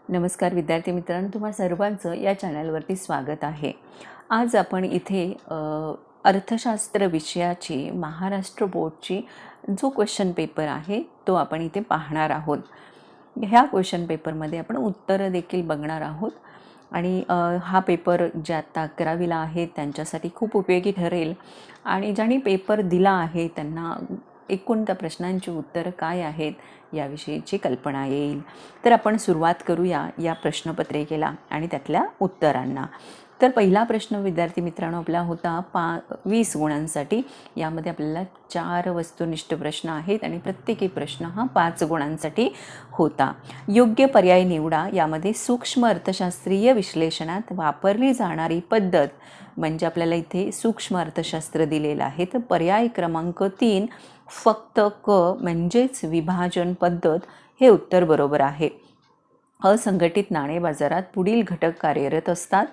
नमस्कार विद्यार्थी मित्रांनो, तुम्हा सर्वांचं या चॅनलवरती स्वागत आहे। आज आपण इथे अर्थशास्त्र विषयाची महाराष्ट्र बोर्डची जो क्वेश्चन पेपर आहे तो आपण इथे पाहणार आहोत। ह्या क्वेश्चन पेपरमध्ये आपण उत्तरं देखील बघणार आहोत आणि हा पेपर जे आता 11वीला आहे त्यांच्यासाठी खूप उपयोगी ठरेल आणि ज्यांनी पेपर दिला आहे त्यांना एकूण त्या प्रश्नांची उत्तरं काय आहेत याविषयीची कल्पना येईल। तर आपण सुरुवात करूया या प्रश्नपत्रिकेला आणि त्यातल्या उत्तरांना। तर पहिला प्रश्न विद्यार्थी मित्रांनो आपला होता 20 गुणांसाठी। यामध्ये आपल्याला 4 वस्तुनिष्ठ प्रश्न आहेत आणि प्रत्येकी प्रश्न हा 5 गुणांसाठी होता। योग्य पर्याय निवडा। यामध्ये सूक्ष्म अर्थशास्त्रीय विश्लेषणात वापरली जाणारी पद्धत म्हणजे आपल्याला इथे सूक्ष्म अर्थशास्त्र दिलेलं आहे। तर पर्याय क्रमांक 3 फक्त क म्हणजेच विभाजन पद्धत हे उत्तर बरोबर आहे। असंघटित नाणे बाजारात पुढील घटक कार्यरत असतात।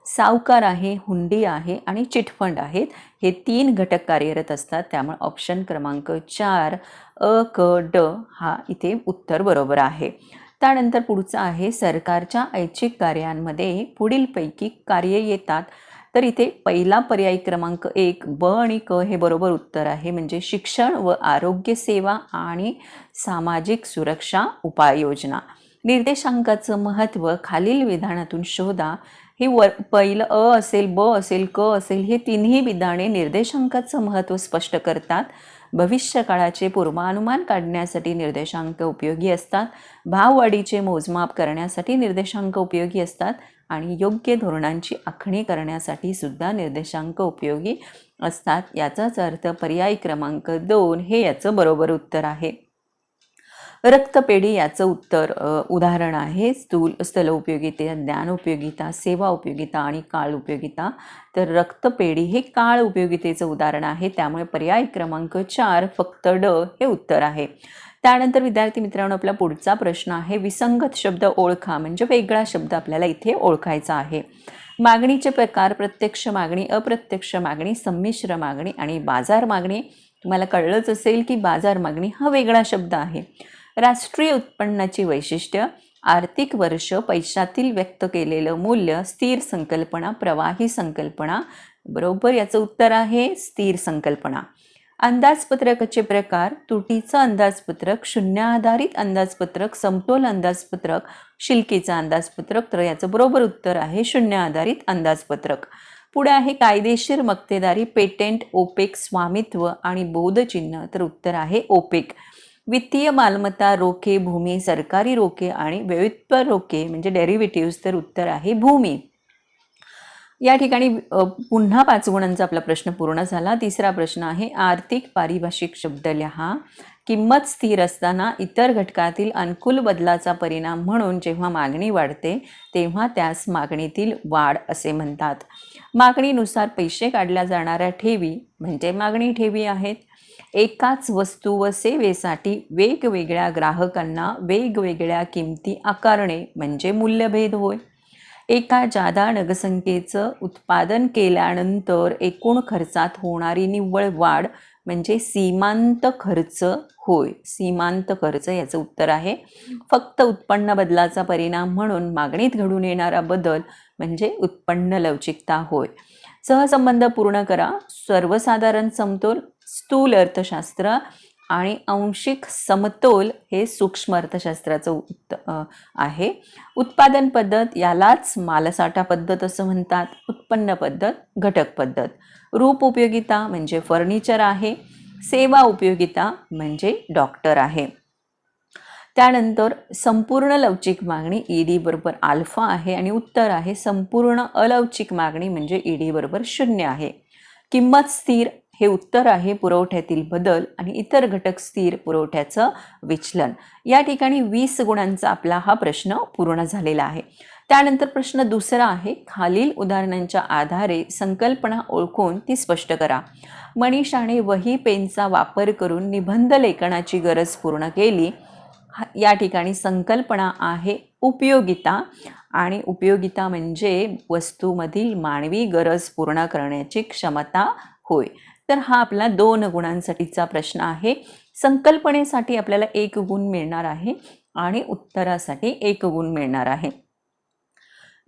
सावकार आहे, हुंडी आहे आणि चिटफंड आहेत। हे 3 घटक कार्यरत असतात, त्यामुळे ऑप्शन क्रमांक 4 अ क ड हा इथे उत्तर बरोबर आहे। त्यानंतर पुढचा आहे सरकारच्या ऐच्छिक कार्यांमध्ये पुढीलपैकी कार्य येतात। तर इथे पहिला पर्याय क्रमांक 1 ब आणि क हे बरोबर उत्तर आहे, म्हणजे शिक्षण व आरोग्य सेवा आणि सामाजिक सुरक्षा उपाययोजना। निर्देशांकाचं महत्त्व खालील विधानातून शोधा। हे पहिलं अ असेल, ब असेल, क असेल, हे तिन्ही विधाने निर्देशांकाचं महत्त्व स्पष्ट करतात। भविष्यकाळाचे पूर्वानुमान काढण्यासाठी निर्देशांक उपयोगी असतात। भाववाढीचे मोजमाप करण्यासाठी निर्देशांक उपयोगी असतात आणि योग्य धोरणांची आखणी करण्यासाठी सुद्धा निर्देशांक उपयोगी असतात। याचाच अर्थ पर्याय क्रमांक 2 हे याचं बरोबर उत्तर आहे। रक्तपेढी याचं उत्तर उदाहरण आहे स्थल उपयोगिता, ज्ञान उपयोगिता, सेवा उपयोगिता आणि काळ उपयोगिता। तर रक्तपेढी हे काळ उपयोगितेचं उदाहरण आहे, त्यामुळे पर्याय क्रमांक 4 फक्त ड हे उत्तर आहे। त्यानंतर विद्यार्थी मित्रांनो आपला पुढचा प्रश्न आहे विसंगत शब्द ओळखा, म्हणजे वेगळा शब्द आपल्याला इथे ओळखायचा आहे। मागणीचे प्रकार प्रत्यक्ष मागणी, अप्रत्यक्ष मागणी, संमिश्र मागणी आणि बाजार मागणी। तुम्हाला कळलंच असेल की बाजार मागणी हा वेगळा शब्द आहे। राष्ट्रीय उत्पन्नाची वैशिष्ट्य आर्थिक वर्ष, पैशातील व्यक्त केलेलं मूल्य, स्थिर संकल्पना, प्रवाही संकल्पना। बरोबर याचं उत्तर आहे स्थिर संकल्पना। अंदाजपत्रकाचे प्रकार तुटीचं अंदाजपत्रक, शून्य आधारित अंदाजपत्रक, समतोल अंदाजपत्रक, शिल्कीचं अंदाजपत्रक। तर याचं बरोबर उत्तर आहे शून्य आधारित अंदाजपत्रक। पुढे आहे कायदेशीर मक्तेदारी, पेटेंट, ओपेक, स्वामित्व आणि बोधचिन्ह। तर उत्तर आहे ओपेक। वित्तीय मालमत्ता, रोखे, भूमी, सरकारी रोखे आणि व्युत्पन्न रोखे म्हणजे डेरिव्हेटिव्ह्ज। तर उत्तर आहे भूमी। या ठिकाणी पुन्हा 5 गुणांचा आपला प्रश्न पूर्ण झाला। तिसरा प्रश्न आहे आर्थिक पारिभाषिक शब्द लिहा। किंमत स्थिर असताना इतर घटकातील अनुकूल बदलाचा परिणाम म्हणून जेव्हा मागणी वाढते तेव्हा त्यास मागणीतील वाढ असे म्हणतात। मागणीनुसार पैसे काढल्या जाणाऱ्या ठेवी म्हणजे मागणी ठेवी आहेत। एकाच वस्तू व सेवेसाठी वेगवेगळ्या ग्राहकांना वेगवेगळ्या किमती आकारणे म्हणजे मूल्यभेद होय। एका जादा नगसंख्येचं उत्पादन केल्यानंतर एकूण खर्चात होणारी निव्वळ वाढ म्हणजे सीमांत खर्च होय। सीमांत खर्च याचं उत्तर आहे। फक्त उत्पन्न बदलाचा परिणाम म्हणून मागणीत घडून येणारा बदल म्हणजे उत्पन्न लवचिकता होय। सहसंबंध पूर्ण करा। सर्वसाधारण समतोल स्थूल अर्थशास्त्र आणि आंशिक समतोल हे सूक्ष्म अर्थशास्त्राचं आहे। उत्पादन पद्धत यालाच मालसाठा पद्धत असं म्हणतात। उत्पन्न पद्धत घटक पद्धत। रूप उपयोगिता म्हणजे फर्निचर आहे। सेवा उपयोगिता म्हणजे डॉक्टर आहे। त्यानंतर संपूर्ण लवचिक मागणी ईडी बरोबर अल्फा आहे आणि उत्तर आहे संपूर्ण अलवचिक मागणी म्हणजे ईडी बरोबर 0 आहे। किंमत स्थिर हे उत्तर आहे पुरवठ्यातील बदल आणि इतर घटक स्थिर पुरवठ्याचं विचलन। या ठिकाणी 20 गुणांचा आपला हा प्रश्न पूर्ण झालेला आहे। त्यानंतर प्रश्न दुसरा आहे खालील उदाहरणांच्या आधारे संकल्पना ओळखून ती स्पष्ट करा। मनीषाने वही पेनचा वापर करून निबंध लेखनाची गरज पूर्ण केली। या ठिकाणी संकल्पना आहे उपयोगिता आणि उपयोगिता म्हणजे वस्तूमधील मानवी गरज पूर्ण करण्याची क्षमता होय। तर हा आपला 2 गुणांसाठीचा प्रश्न आहे। संकल्पनेसाठी आपल्याला 1 गुण मिळणार आहे आणि उत्तरासाठी 1 गुण मिळणार आहे.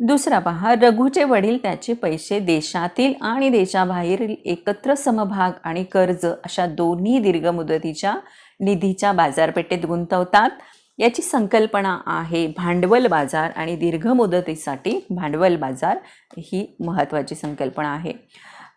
दुसरा पहा, रघुचे वडील त्याचे पैसे देशातील आणि देशाबाहेरील एकत्र समभाग आणि कर्ज अशा दोन्ही दीर्घ मुदतीच्या निधीच्या बाजारपेठेत गुंतवतात. याची संकल्पना आहे भांडवल बाजार आणि दीर्घ मुदतीसाठी भांडवल बाजार ही महत्त्वाची संकल्पना आहे.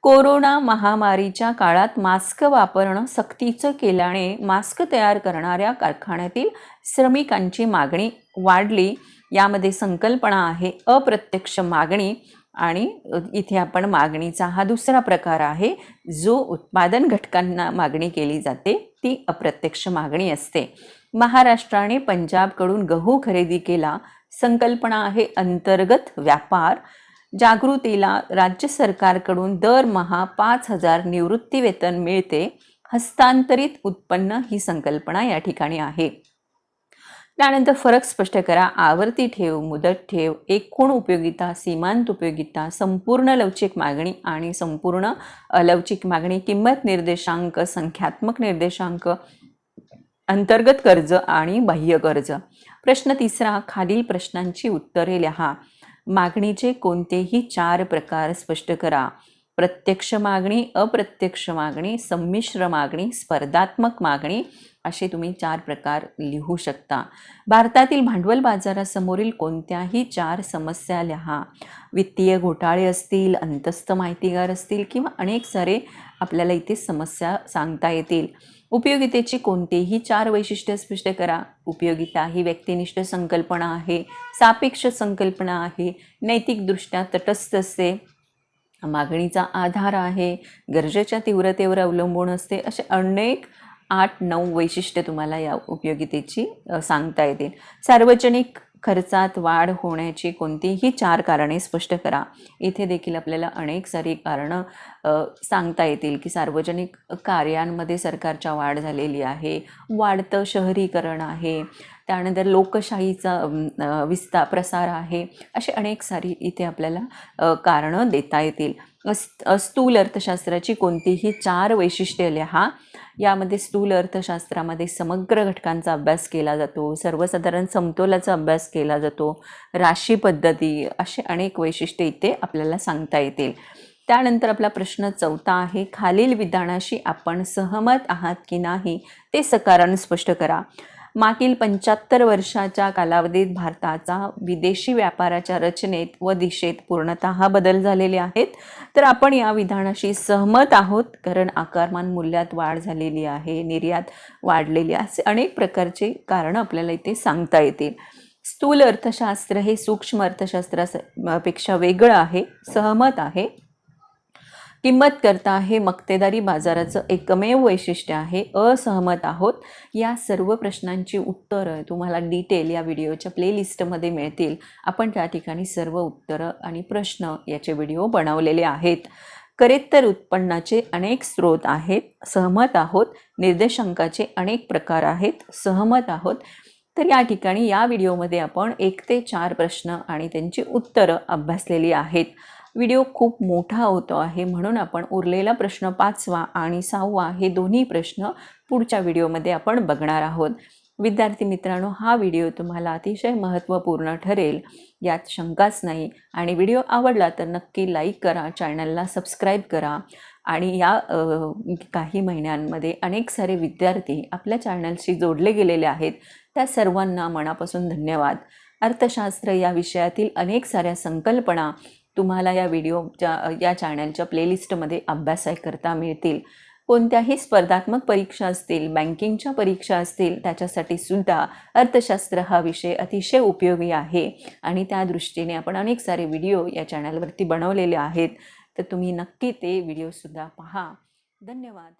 कोरोना महामारीच्या काळात मास्क वापरणं सक्तीचं केल्याने मास्क तयार करणाऱ्या कारखान्यातील श्रमिकांची मागणी वाढली. यामध्ये संकल्पना आहे अप्रत्यक्ष मागणी आणि इथे आपण मागणीचा हा दुसरा प्रकार आहे. जो उत्पादन घटकांना मागणी केली जाते ती अप्रत्यक्ष मागणी असते. महाराष्ट्राने पंजाबकडून गहू खरेदी केला. संकल्पना आहे अंतर्गत व्यापार. जागृतीला राज्य सरकारकडून दरमहा 5,000 निवृत्ती वेतन मिळते. हस्तांतरित उत्पन्न ही संकल्पना या ठिकाणी आहे. त्यानंतर फरक स्पष्ट करा. आवर्ती ठेव, मुदत ठेव, एकूण उपयोगिता, सीमांत उपयोगिता, संपूर्ण लवचिक मागणी आणि संपूर्ण अलवचिक मागणी, किंमत निर्देशांक, संख्यात्मक निर्देशांक, अंतर्गत कर्ज आणि बाह्य कर्ज. प्रश्न तिसरा, खालील प्रश्नांची उत्तरे लिहा. मागणीचे कोणतेही 4 प्रकार स्पष्ट करा. प्रत्यक्ष मागणी, अप्रत्यक्ष मागणी, संमिश्र मागणी, स्पर्धात्मक मागणी असे तुम्ही 4 प्रकार लिहू शकता. भारतातील भांडवल बाजारासमोरील कोणत्याही 4 समस्या लिहा. वित्तीय घोटाळे असतील, अंतस्थ माहितीगार असतील किंवा अनेक सारे आपल्याला इथे समस्या सांगता येतील. उपयोगितेची कोणतेही 4 वैशिष्ट्ये स्पष्ट करा. उपयोगिता ही व्यक्तिनिष्ठ संकल्पना आहे, सापेक्ष संकल्पना आहे, नैतिकदृष्ट्या तटस्थ असते, मागणीचा आधार आहे, गरजेच्या तीव्रतेवर अवलंबून असते. असे अनेक 8-9 वैशिष्ट्ये तुम्हाला या उपयोगितेची सांगता येतील. सार्वजनिक खर्चात वाढ होण्याची कोणतीही 4 कारणे स्पष्ट करा. इथे देखील आपल्याला अनेक सारी कारणं सांगता येतील की सार्वजनिक कार्यांमध्ये सरकारच्या वाढ झालेली आहे, वाढतं शहरीकरण आहे, त्यानंतर लोकशाहीचा प्रसार आहे. असे अनेक सारी इथे आपल्याला कारणं देता येतील. स्थूल अर्थशास्त्राची कोणतीही 4 वैशिष्ट्ये लिहा. यामध्ये स्थूल अर्थशास्त्रामध्ये समग्र घटकांचा अभ्यास केला जातो, सर्वसाधारण समतोलाचा अभ्यास केला जातो, राशी पद्धती, असे अनेक वैशिष्ट्ये इथे आपल्याला सांगता येतील. त्यानंतर आपला प्रश्न 4था आहे. खालील विधानाशी आपण सहमत आहात की नाही ते सकाराने स्पष्ट करा. मागील 75 वर्षाच्या कालावधीत भारताचा विदेशी व्यापाराच्या रचनेत व दिशेत पूर्णतः बदल झालेले आहेत. तर आपण या विधानाशी सहमत आहोत, कारण आकारमान मूल्यात वाढ झालेली आहे, निर्यात वाढलेली आहे, असे अनेक प्रकारचे कारण आपल्याला इथे सांगता येतील. स्थूल अर्थशास्त्र हे सूक्ष्म अर्थशास्त्रापेक्षा वेगळं आहे, सहमत आहे. किंमतकर्ता हे मक्तेदारी बाजाराचं एकमेव वैशिष्ट्य आहे, असहमत आहोत. या सर्व प्रश्नांची उत्तरं तुम्हाला डिटेल या व्हिडिओच्या प्लेलिस्टमध्ये मिळतील. आपण त्या ठिकाणी सर्व उत्तरं आणि प्रश्न याचे व्हिडिओ बनवलेले आहेत. करेत्तर उत्पन्नाचे अनेक स्रोत आहेत, सहमत आहोत. निर्देशांकाचे अनेक प्रकार आहेत, सहमत आहोत. तर या ठिकाणी या व्हिडिओमध्ये आपण 1 ते 4 प्रश्न आणि त्यांची उत्तरं अभ्यासलेली आहेत. व्हिडिओ खूप मोठा होतो आहे, म्हणून आपण उरलेला प्रश्न 5वा आणि 6वा हे दोन्ही प्रश्न पुढच्या व्हिडिओमध्ये आपण बघणार आहोत. विद्यार्थी मित्रांनो, हा व्हिडिओ तुम्हाला अतिशय महत्त्वपूर्ण ठरेल यात शंकाच नाही. आणि व्हिडिओ आवडला तर नक्की लाईक करा, चॅनलला सबस्क्राईब करा. आणि या काही महिन्यांमध्ये अनेक सारे विद्यार्थी आपल्या चॅनलशी जोडले गेलेले आहेत. त्या सर्वांना मनापासून धन्यवाद. अर्थशास्त्र या विषयातील अनेक साऱ्या संकल्पना तुम्हाला या चॅनलच्या प्लेलिस्टमध्ये अभ्यासाकरता मिळतील. कोणत्याही स्पर्धात्मक परीक्षा असतील, बँकिंगच्या परीक्षा असतील, त्याच्यासाठी सुद्धा अर्थशास्त्र हा विषय अतिशय उपयोगी आहे. आणि त्या दृष्टीने आपण अनेक सारे व्हिडिओ या चॅनलवरती बनवलेले आहेत. तर तुम्ही नक्की ते व्हिडिओसुद्धा पहा. धन्यवाद.